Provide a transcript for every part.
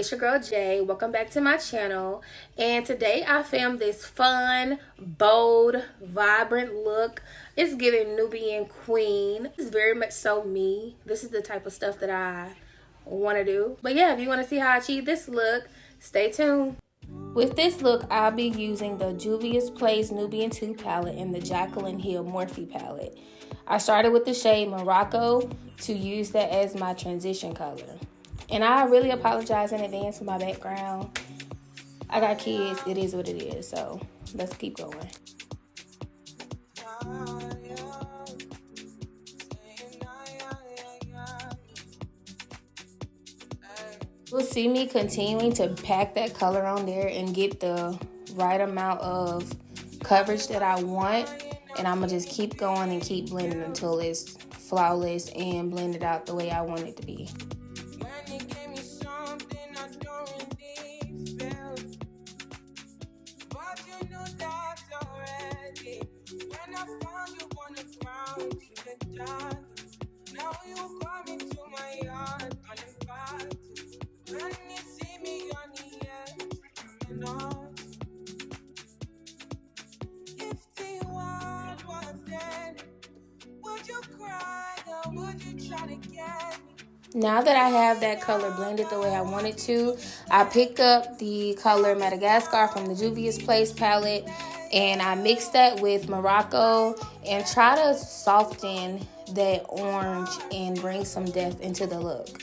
it's your girl Jay. Welcome back to my channel. And today I filmed this fun, bold, vibrant look. It's giving Nubian Queen. It's very much so me. This is the type of stuff that I want to do. But yeah, if you want to see how I achieve this look, stay tuned. With this look, I'll be using the Juvias Plays Nubian 2 palette and the Jaclyn Morphe palette. I started with the shade Morocco to use that as my transition color. And I really apologize in advance for my background. I got kids, it is what it is, so let's keep going. You'll see me continuing to pack that color on there and get the right amount of coverage that I want. And I'm going to just keep going and keep blending until it's flawless and blended out the way I want it to be. Now that I have that color blended the way I want it to, I picked up the color Madagascar from the Juvias Place palette and I mixed that with Morocco and try to soften that orange and bring some depth into the look.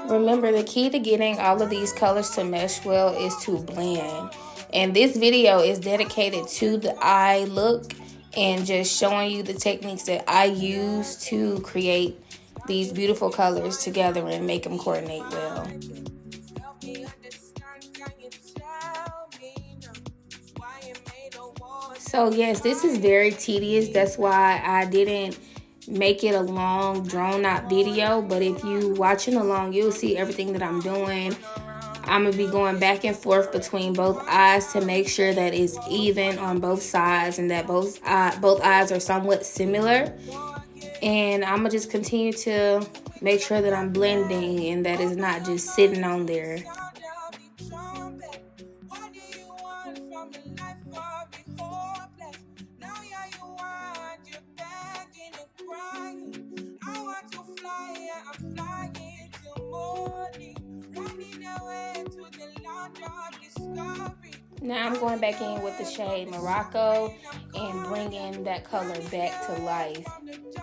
Remember, the key to getting all of these colors to mesh well is to blend. And this video is dedicated to the eye look and just showing you the techniques that I use to create these beautiful colors together and make them coordinate well. So yes, this is very tedious. That's why I didn't make it a long drawn out video, but if you watching along, you'll see everything that I'm doing. I'm gonna be going back and forth between both eyes to make sure that it's even on both sides and that both eyes are somewhat similar. And I'm gonna just continue to make sure that I'm blending and that it's not just sitting on there. Now I'm going back in with the shade Morocco and bringing that color back to life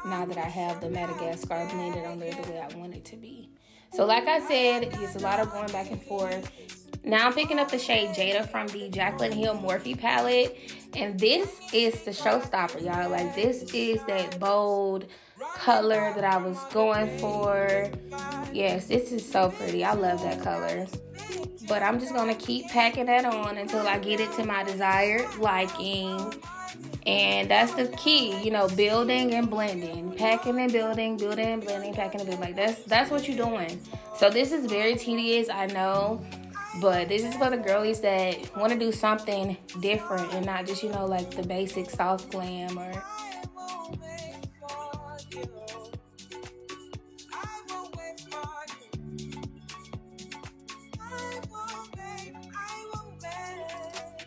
now that I have the Madagascar blended on there the way I want it to be. So like I said, it's a lot of going back and forth. Now I'm picking up the shade Jada from the Jaclyn Morphe palette. And this is the showstopper, y'all. Like, this is that bold color that I was going for. Yes, this is so pretty. I love that color. But I'm just going to keep packing that on until I get it to my desired liking. And that's the key, you know, building and blending. Packing and building, building and blending, packing and building. Like, that's what you're doing. So this is very tedious, I know. But this is for the girlies that want to do something different and not just, you know, like the basic soft glam or...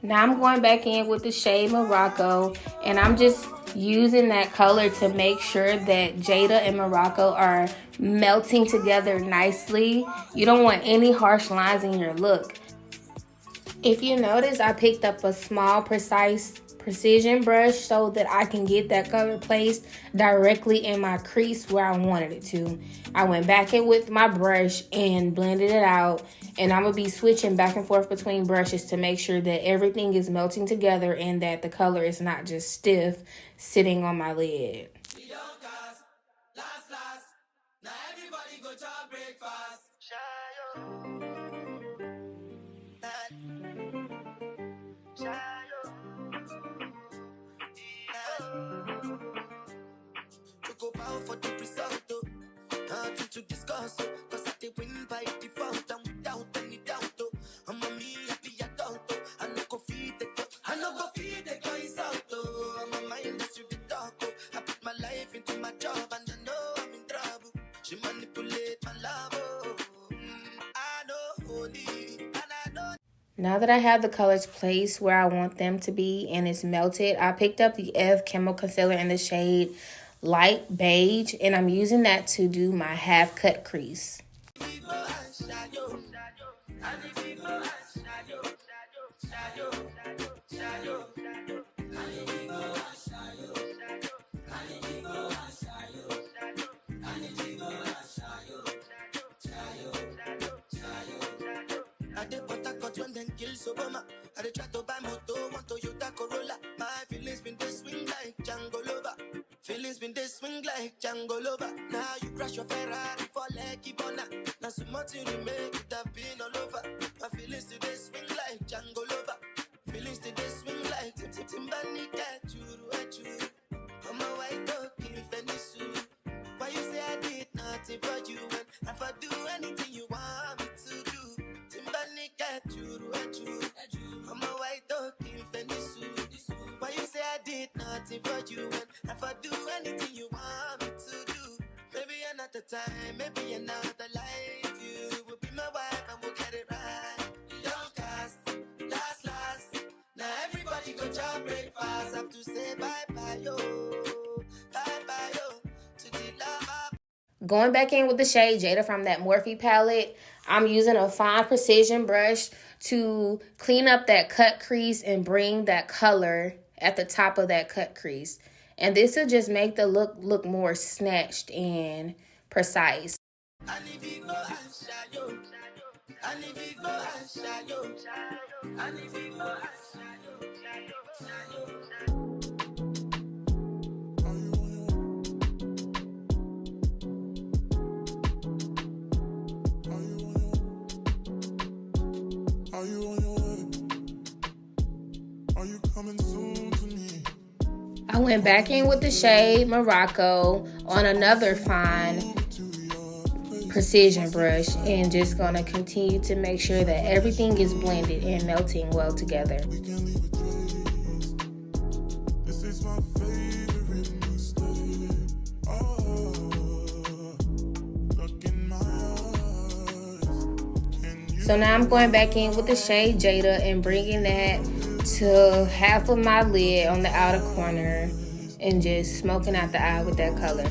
Now I'm going back in with the shade Morocco and I'm just using that color to make sure that Jada and Morocco are melting together nicely. You don't want any harsh lines in your look. If you notice, I picked up a small precision brush so that I can get that color placed directly in my crease where I wanted it to. I went back in with my brush and blended it out. And I'm going to be switching back and forth between brushes to make sure that everything is melting together and that the color is not just stiff sitting on my lid. To discuss, cause I win by default and without any doubt. Now that I have the colors placed where I want them to be and it's melted, I picked up the Camo concealer in the shade Light Beige, and I'm using that to do my half cut crease. I try to buy moto, want Toyota Corolla. My feelings been this swing like Django Lover. Feelings been this swing like Django Lover. Now you crash your Ferrari for Lucky Bona. Now so much you make it have been all over. My feelings today swing like Django Lover. Feelings today swing like Timbani Churu. I'm a white dog in Fendi. Why you say I did nothing for you when if I do anything you want me to do? Timbani Churu. I'm a white dog in Fendi. Why you say I did nothing for you when if I do anything you want me to do? Maybe another time, maybe another life. You will be my wife and we'll get it right. Young cast, last. Now everybody go job breakfast. Have to say bye-bye, yo. Bye-bye, yo. To the love. Going back in with the shade Jada from that Morphe palette, I'm using a fine precision brush to clean up that cut crease and bring that color at the top of that cut crease. And this will just make the look more snatched and precise. Are you on your way? Are you coming soon to me? I went back in with the shade Morocco on another fine precision brush and just gonna continue to make sure that everything is blended and melting well together. We can leave a trace. This is my favorite mistake. Oh, look in my eyes. So now I'm going back in with the shade Jada and bringing that to half of my lid on the outer corner and just smoking out the eye with that color.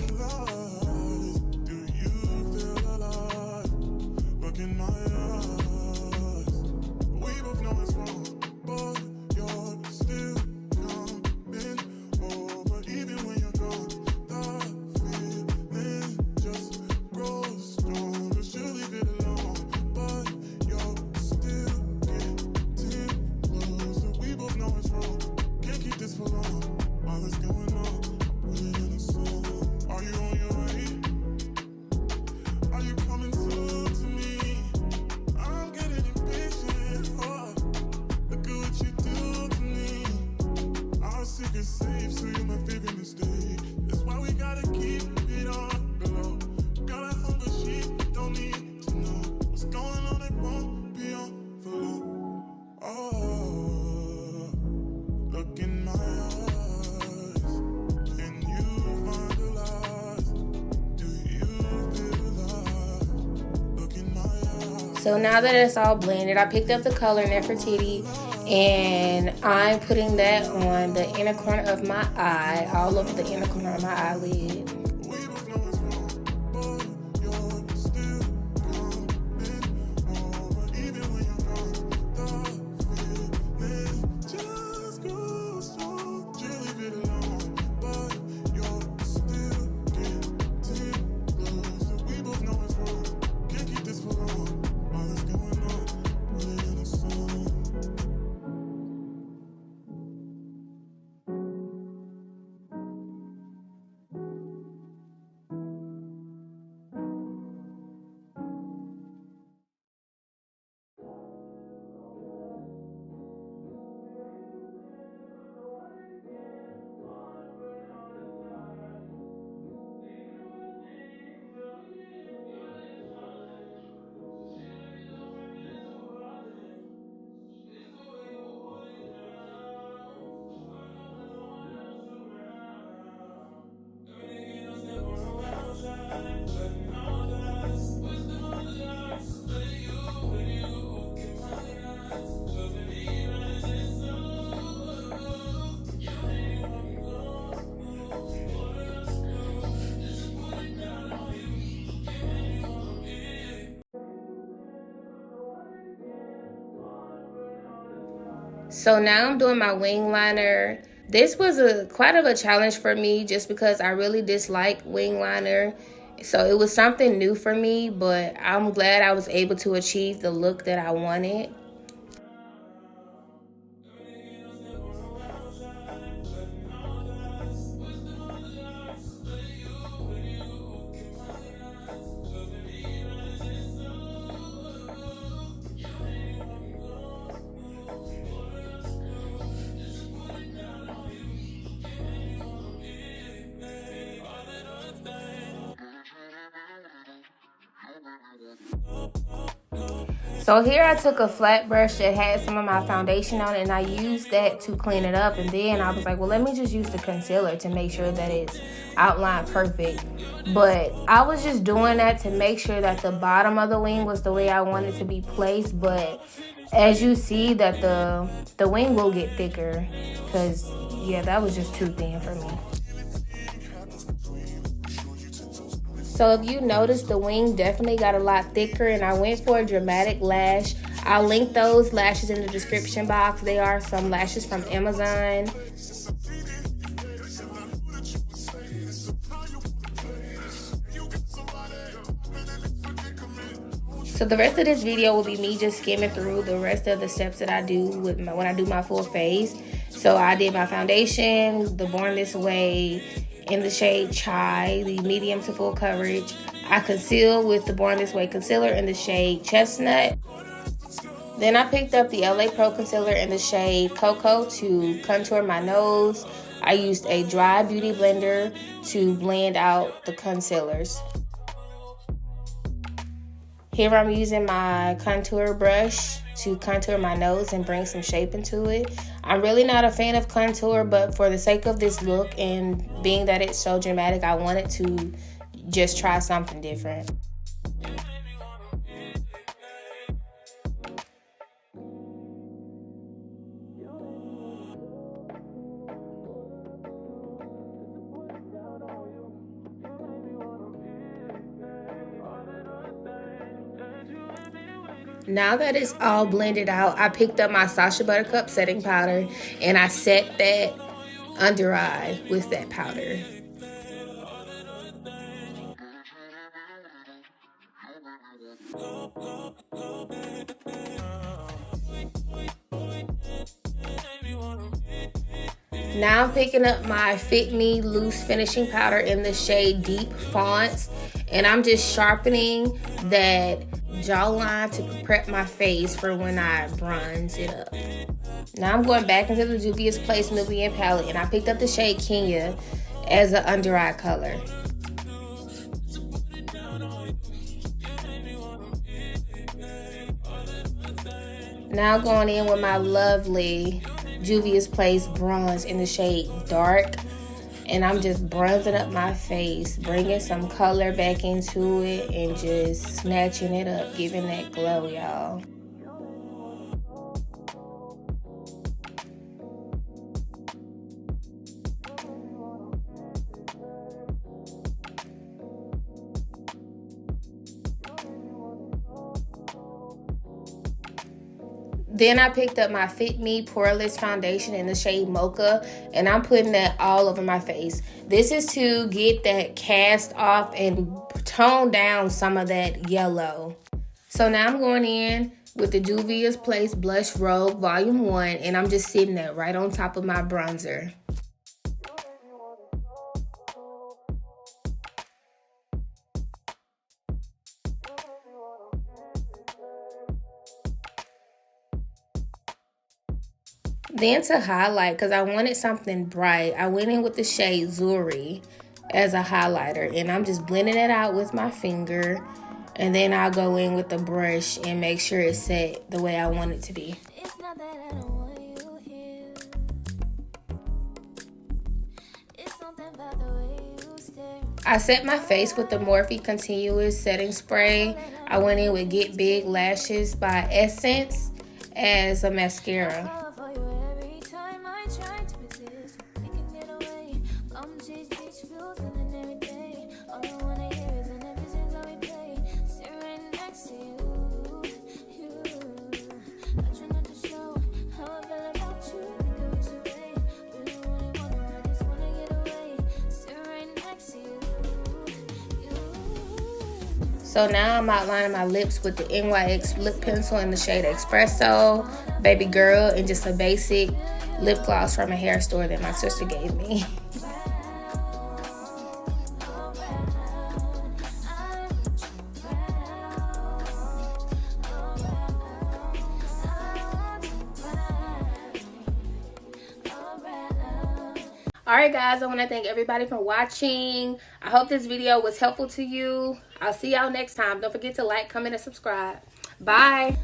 So now that it's all blended, I picked up the color Nefertiti and I'm putting that on the inner corner of my eye, all over the inner corner of my eyelid. So now I'm doing my wing liner. This was quite of a challenge for me just because I really dislike wing liner. So it was something new for me, but I'm glad I was able to achieve the look that I wanted. So here I took a flat brush that had some of my foundation on it, and I used that to clean it up. And then I was like, well, let me just use the concealer to make sure that it's outlined perfect. But I was just doing that to make sure that the bottom of the wing was the way I wanted to be placed. But as you see, that the wing will get thicker, because yeah, that was just too thin for me. So if you notice, the wing definitely got a lot thicker, and I went for a dramatic lash. I'll link those lashes in the description box. They are some lashes from Amazon. So the rest of this video will be me just skimming through the rest of the steps that I do when I do my full face. So I did my foundation, the Born This Way, in the shade Chai, the medium to full coverage. I concealed with the Born This Way concealer in the shade Chestnut. Then I picked up the LA Pro concealer in the shade Cocoa to contour my nose. I used a dry beauty blender to blend out the concealers. Here I'm using my contour brush to contour my nose and bring some shape into it. I'm really not a fan of contour, but for the sake of this look and being that it's so dramatic, I wanted to just try something different. Now that it's all blended out, I picked up my Sasha Buttercup setting powder and I set that under eye with that powder. Now I'm picking up my Fit Me Loose finishing powder in the shade Deep Fonce, and I'm just sharpening that jawline to prep my face for when I bronze it up. Now I'm going back into the Juvias Place Nubian palette, and I picked up the shade Kenya as an under eye color. Now going in with my lovely Juvia's Place bronze in the shade Dark, and I'm just bronzing up my face, bringing some color back into it and just snatching it up, giving that glow, y'all. Then I picked up my Fit Me Poreless Foundation in the shade Mocha, and I'm putting that all over my face. This is to get that cast off and tone down some of that yellow. So now I'm going in with the Juvia's Place Blush Rogue Volume 1, and I'm just sitting that right on top of my bronzer. Then to highlight, because I wanted something bright, I went in with the shade Zuri as a highlighter, and I'm just blending it out with my finger, and then I'll go in with the brush and make sure it's set the way I want it to be. I set my face with the Morphe Continuous Setting Spray. I went in with Get Big Lashes by Essence as a mascara. So now I'm outlining my lips with the NYX lip pencil in the shade Espresso, Baby Girl, and just a basic lip gloss from a hair store that my sister gave me. Alright guys, I want to thank everybody for watching. I hope this video was helpful to you. I'll see y'all next time. Don't forget to like, comment, and subscribe. Bye.